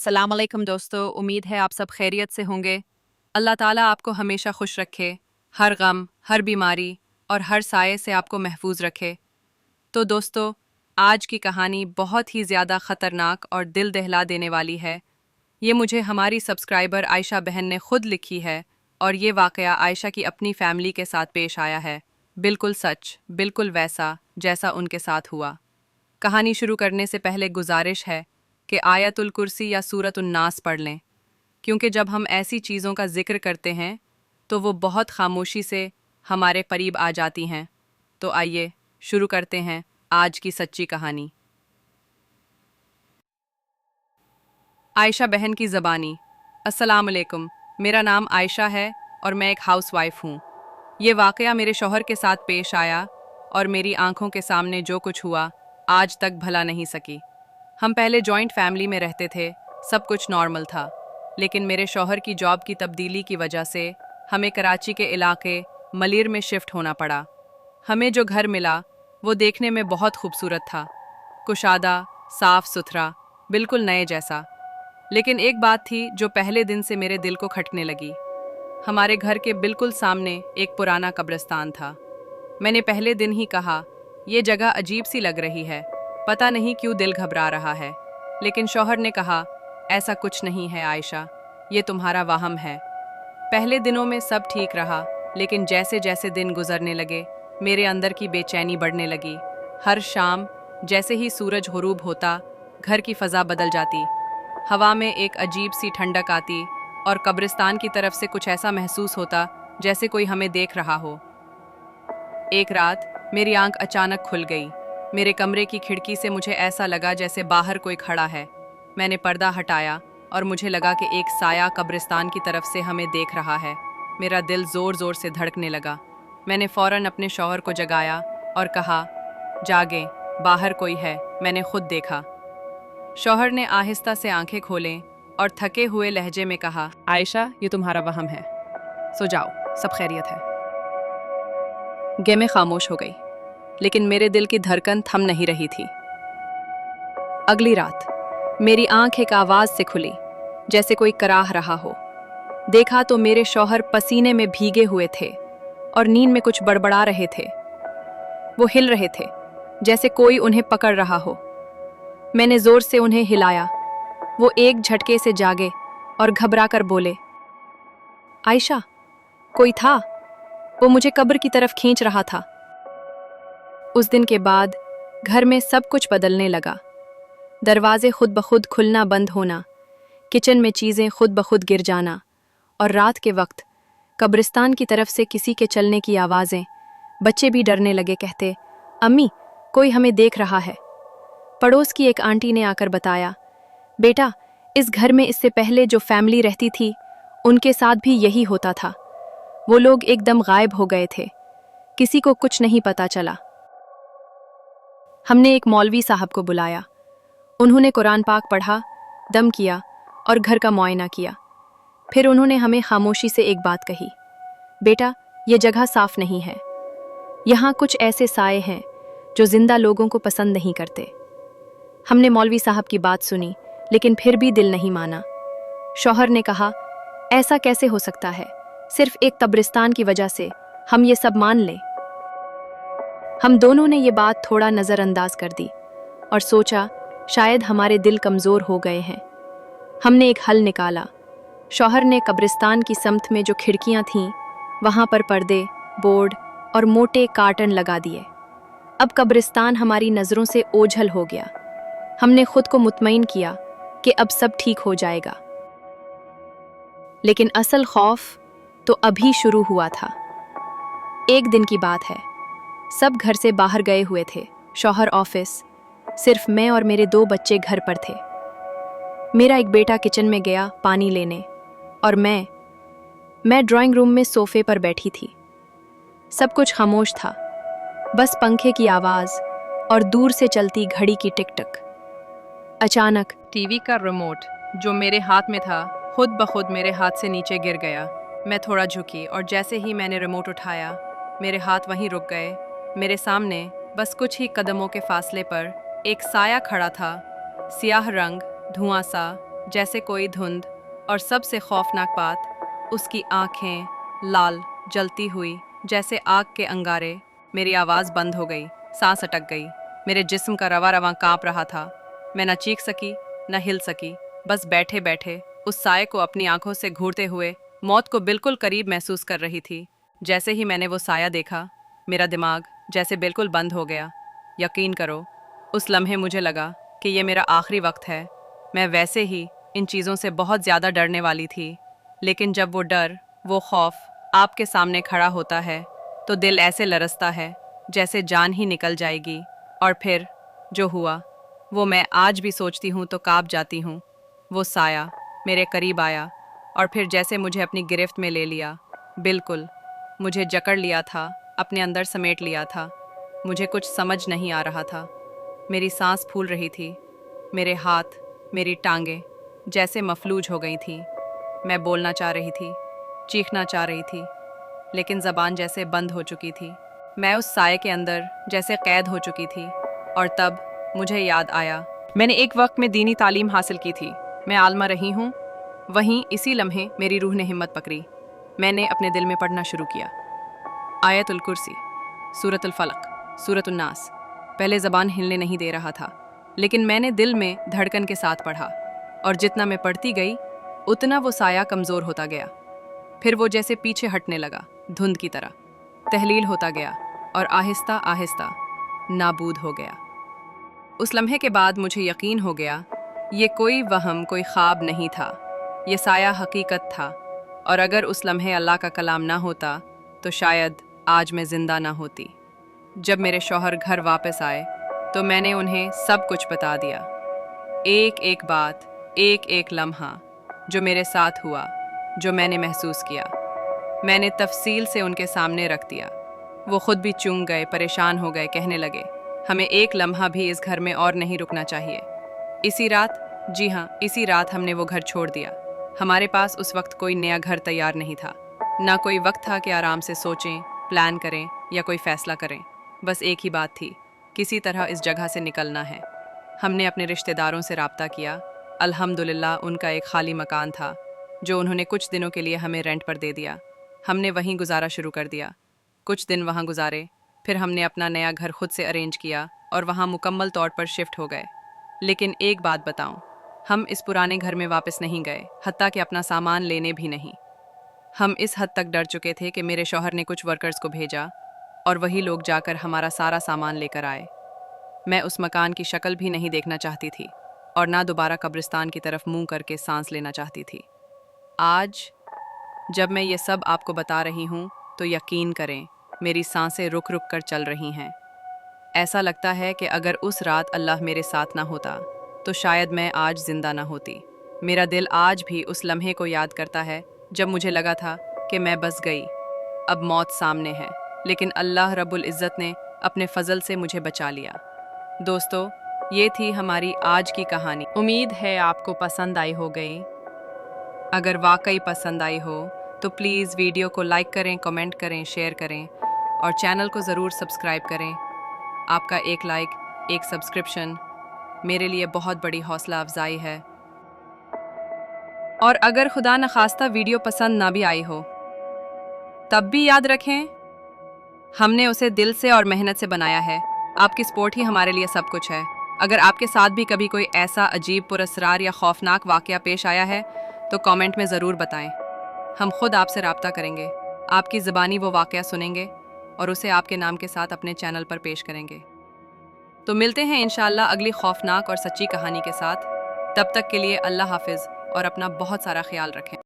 अस्सलाम वालेकुम दोस्तों, उम्मीद है आप सब खैरियत से होंगे। अल्लाह ताला आपको हमेशा खुश रखे, हर गम, हर बीमारी और हर साये से आपको महफूज रखे। तो दोस्तों, आज की कहानी बहुत ही ज़्यादा ख़तरनाक और दिल दहला देने वाली है। ये मुझे हमारी सब्सक्राइबर आयशा बहन ने खुद लिखी है और ये वाक़या आयशा की अपनी फ़ैमिली के साथ पेश आया है। बिल्कुल सच, बिल्कुल वैसा जैसा उनके साथ हुआ। कहानी शुरू करने से पहले गुजारिश है कि आयतुल कुर्सी या सूरतुन नास पढ़ लें, क्योंकि जब हम ऐसी चीज़ों का जिक्र करते हैं तो वो बहुत खामोशी से हमारे करीब आ जाती हैं। तो आइए शुरू करते हैं आज की सच्ची कहानी। आयशा बहन की ज़बानी। अस्सलाम वालेकुम, मेरा नाम आयशा है और मैं एक हाउसवाइफ हूँ। ये वाक़या मेरे शौहर के साथ पेश आया और मेरी आंखों के सामने जो कुछ हुआ आज तक भुला नहीं सकी। हम पहले जॉइंट फैमिली में रहते थे, सब कुछ नॉर्मल था, लेकिन मेरे शौहर की जॉब की तब्दीली की वजह से हमें कराची के इलाके मलीर में शिफ्ट होना पड़ा। हमें जो घर मिला वो देखने में बहुत खूबसूरत था, कुशादा, साफ सुथरा, बिल्कुल नए जैसा। लेकिन एक बात थी जो पहले दिन से मेरे दिल को खटने लगी। हमारे घर के बिल्कुल सामने एक पुराना कब्रिस्तान था। मैंने पहले दिन ही कहा, ये जगह अजीब सी लग रही है, पता नहीं क्यों दिल घबरा रहा है। लेकिन शौहर ने कहा, ऐसा कुछ नहीं है आयशा, ये तुम्हारा वहम है। पहले दिनों में सब ठीक रहा, लेकिन जैसे जैसे दिन गुजरने लगे मेरे अंदर की बेचैनी बढ़ने लगी। हर शाम जैसे ही सूरज गुरूब होता, घर की फ़ज़ा बदल जाती, हवा में एक अजीब सी ठंडक आती और कब्रिस्तान की तरफ से कुछ ऐसा महसूस होता जैसे कोई हमें देख रहा हो। एक रात मेरी आंख अचानक खुल गई। मेरे कमरे की खिड़की से मुझे ऐसा लगा जैसे बाहर कोई खड़ा है। मैंने पर्दा हटाया और मुझे लगा कि एक साया कब्रिस्तान की तरफ से हमें देख रहा है। मेरा दिल ज़ोर ज़ोर से धड़कने लगा। मैंने फ़ौरन अपने शौहर को जगाया और कहा, जागें, बाहर कोई है, मैंने खुद देखा। शौहर ने आहिस्ता से आंखें खोलें और थके हुए लहजे में कहा, आयशा, ये तुम्हारा वहम है, सो जाओ, सब खैरियत है। मैं खामोश हो गई, लेकिन मेरे दिल की धड़कन थम नहीं रही थी। अगली रात मेरी आंख एक आवाज से खुली, जैसे कोई कराह रहा हो। देखा तो मेरे शौहर पसीने में भीगे हुए थे और नींद में कुछ बड़बड़ा रहे थे। वो हिल रहे थे जैसे कोई उन्हें पकड़ रहा हो। मैंने जोर से उन्हें हिलाया। वो एक झटके से जागे और घबरा कर बोले, आयशा, कोई था, वो मुझे कब्र की तरफ खींच रहा था। उस दिन के बाद घर में सब कुछ बदलने लगा। दरवाजे खुद ब खुद खुलना बंद होना, किचन में चीज़ें खुद ब खुद गिर जाना और रात के वक्त कब्रिस्तान की तरफ से किसी के चलने की आवाज़ें। बच्चे भी डरने लगे, कहते, अम्मी, कोई हमें देख रहा है। पड़ोस की एक आंटी ने आकर बताया, बेटा, इस घर में इससे पहले जो फैमिली रहती थी उनके साथ भी यही होता था। वो लोग एकदम गायब हो गए थे, किसी को कुछ नहीं पता चला। हमने एक मौलवी साहब को बुलाया। उन्होंने कुरान पाक पढ़ा, दम किया और घर का मुआयना किया। फिर उन्होंने हमें खामोशी से एक बात कही, बेटा, ये जगह साफ नहीं है। यहाँ कुछ ऐसे साए हैं जो जिंदा लोगों को पसंद नहीं करते। हमने मौलवी साहब की बात सुनी, लेकिन फिर भी दिल नहीं माना। शौहर ने कहा, ऐसा कैसे हो सकता है, सिर्फ एक कब्रिस्तान की वजह से हम ये सब मान लें। हम दोनों ने ये बात थोड़ा नज़रअंदाज कर दी और सोचा शायद हमारे दिल कमज़ोर हो गए हैं। हमने एक हल निकाला। शौहर ने कब्रिस्तान की समत में जो खिड़कियां थीं वहां पर पर्दे, बोर्ड और मोटे कार्टन लगा दिए। अब कब्रिस्तान हमारी नज़रों से ओझल हो गया। हमने खुद को मुतमईन किया कि अब सब ठीक हो जाएगा। लेकिन असल खौफ तो अभी शुरू हुआ था। एक दिन की बात है, सब घर से बाहर गए हुए थे, शौहर ऑफिस, सिर्फ मैं और मेरे 2 बच्चे घर पर थे। मेरा एक बेटा किचन में गया पानी लेने और मैं ड्राइंग रूम में सोफे पर बैठी थी। सब कुछ खामोश था, बस पंखे की आवाज़ और दूर से चलती घड़ी की टिक टक। अचानक टीवी का रिमोट जो मेरे हाथ में था खुद ब खुद मेरे हाथ से नीचे गिर गया। मैं थोड़ा झुकी और जैसे ही मैंने रिमोट उठाया मेरे हाथ वहीं रुक गए। मेरे सामने बस कुछ ही कदमों के फासले पर एक साया खड़ा था, सियाह रंग, धुआं सा, जैसे कोई धुंध, और सबसे खौफनाक बात, उसकी आंखें लाल जलती हुई जैसे आग के अंगारे। मेरी आवाज़ बंद हो गई, सांस अटक गई, मेरे जिस्म का रवा रवा कांप रहा था। मैं न चीख सकी न हिल सकी, बस बैठे बैठे उस साये को अपनी आंखों से घूरते हुए मौत को बिल्कुल करीब महसूस कर रही थी। जैसे ही मैंने वो साया देखा, मेरा दिमाग जैसे बिल्कुल बंद हो गया। यकीन करो, उस लम्हे मुझे लगा कि ये मेरा आखिरी वक्त है। मैं वैसे ही इन चीज़ों से बहुत ज़्यादा डरने वाली थी, लेकिन जब वो डर, वो खौफ आपके सामने खड़ा होता है तो दिल ऐसे लरसता है जैसे जान ही निकल जाएगी। और फिर जो हुआ वो मैं आज भी सोचती हूँ तो काँप जाती हूँ। वो साया मेरे करीब आया और फिर जैसे मुझे अपनी गिरफ्त में ले लिया, बिल्कुल मुझे जकड़ लिया था, अपने अंदर समेट लिया था। मुझे कुछ समझ नहीं आ रहा था। मेरी सांस फूल रही थी, मेरे हाथ, मेरी टांगें जैसे मफलूज हो गई थी। मैं बोलना चाह रही थी, चीखना चाह रही थी, लेकिन ज़बान जैसे बंद हो चुकी थी। मैं उस साये के अंदर जैसे कैद हो चुकी थी। और तब मुझे याद आया, मैंने एक वक्त में दीनी तालीम हासिल की थी, मैं आलमा रही हूँ। वहीं इसी लम्हे मेरी रूह ने हिम्मत पकड़ी। मैंने अपने दिल में पढ़ना शुरू किया, आयतुल कुर्सी, सूरतुल फलक, सूरतुन नास। पहले ज़बान हिलने नहीं दे रहा था, लेकिन मैंने दिल में धड़कन के साथ पढ़ा, और जितना मैं पढ़ती गई उतना वो साया कमज़ोर होता गया। फिर वो जैसे पीछे हटने लगा, धुंध की तरह तहलील होता गया और आहिस्ता आहिस्ता नाबूद हो गया। उस लम्हे के बाद मुझे यकीन हो गया, ये कोई वहम, कोई ख्वाब नहीं था, ये साया हकीकत था। और अगर उस लम्हे अल्लाह का कलाम ना होता तो शायद आज मैं ज़िंदा ना होती। जब मेरे शौहर घर वापस आए तो मैंने उन्हें सब कुछ बता दिया, एक एक बात, एक एक लम्हा जो मेरे साथ हुआ, जो मैंने महसूस किया। मैंने तफसील से उनके सामने रख दिया। वो खुद भी चूंग गए, परेशान हो गए, कहने लगे, हमें एक लम्हा भी इस घर में और नहीं रुकना चाहिए। इसी रात, जी हाँ, इसी रात हमने वो घर छोड़ दिया। हमारे पास उस वक्त कोई नया घर तैयार नहीं था, ना कोई वक्त था कि आराम से सोचें, प्लान करें या कोई फ़ैसला करें। बस एक ही बात थी, किसी तरह इस जगह से निकलना है। हमने अपने रिश्तेदारों से राब्ता किया। अल्हम्दुलिल्लाह उनका एक खाली मकान था जो उन्होंने कुछ दिनों के लिए हमें रेंट पर दे दिया। हमने वहीं गुजारा शुरू कर दिया। कुछ दिन वहाँ गुजारे, फिर हमने अपना नया घर खुद से अरेंज किया और वहाँ मुकम्मल तौर पर शिफ्ट हो गए। लेकिन एक बात बताऊँ, हम इस पुराने घर में वापस नहीं गए, हत्ता कि अपना सामान लेने भी नहीं। हम इस हद तक डर चुके थे कि मेरे शौहर ने कुछ वर्कर्स को भेजा और वही लोग जाकर हमारा सारा सामान लेकर आए। मैं उस मकान की शक्ल भी नहीं देखना चाहती थी और ना दोबारा कब्रिस्तान की तरफ मुंह करके सांस लेना चाहती थी। आज जब मैं ये सब आपको बता रही हूँ तो यकीन करें, मेरी सांसें रुक रुक कर चल रही हैं। ऐसा लगता है कि अगर उस रात अल्लाह मेरे साथ ना होता तो शायद मैं आज जिंदा ना होती। मेरा दिल आज भी उस लम्हे को याद करता है जब मुझे लगा था कि मैं बस गई, अब मौत सामने है, लेकिन अल्लाह रब्बुल इज़्ज़त ने अपने फजल से मुझे बचा लिया। दोस्तों, ये थी हमारी आज की कहानी। उम्मीद है आपको पसंद आई हो गई। अगर वाकई पसंद आई हो तो प्लीज़ वीडियो को लाइक करें, कमेंट करें, शेयर करें और चैनल को ज़रूर सब्सक्राइब करें। आपका एक लाइक, एक सब्सक्रिप्शन मेरे लिए बहुत बड़ी हौसला अफजाई है। और अगर खुदा न खास्ता वीडियो पसंद ना भी आई हो, तब भी याद रखें, हमने उसे दिल से और मेहनत से बनाया है। आपकी सपोर्ट ही हमारे लिए सब कुछ है। अगर आपके साथ भी कभी कोई ऐसा अजीब, पुरस्कार या खौफनाक वाक़या पेश आया है तो कमेंट में ज़रूर बताएं। हम खुद आपसे राब्ता करेंगे, आपकी ज़बानी वो वाक़या सुनेंगे और उसे आपके नाम के साथ अपने चैनल पर पेश करेंगे। तो मिलते हैं इंशाअल्लाह अगली खौफनाक और सच्ची कहानी के साथ। तब तक के लिए अल्लाह हाफिज़ और अपना बहुत सारा ख्याल रखें।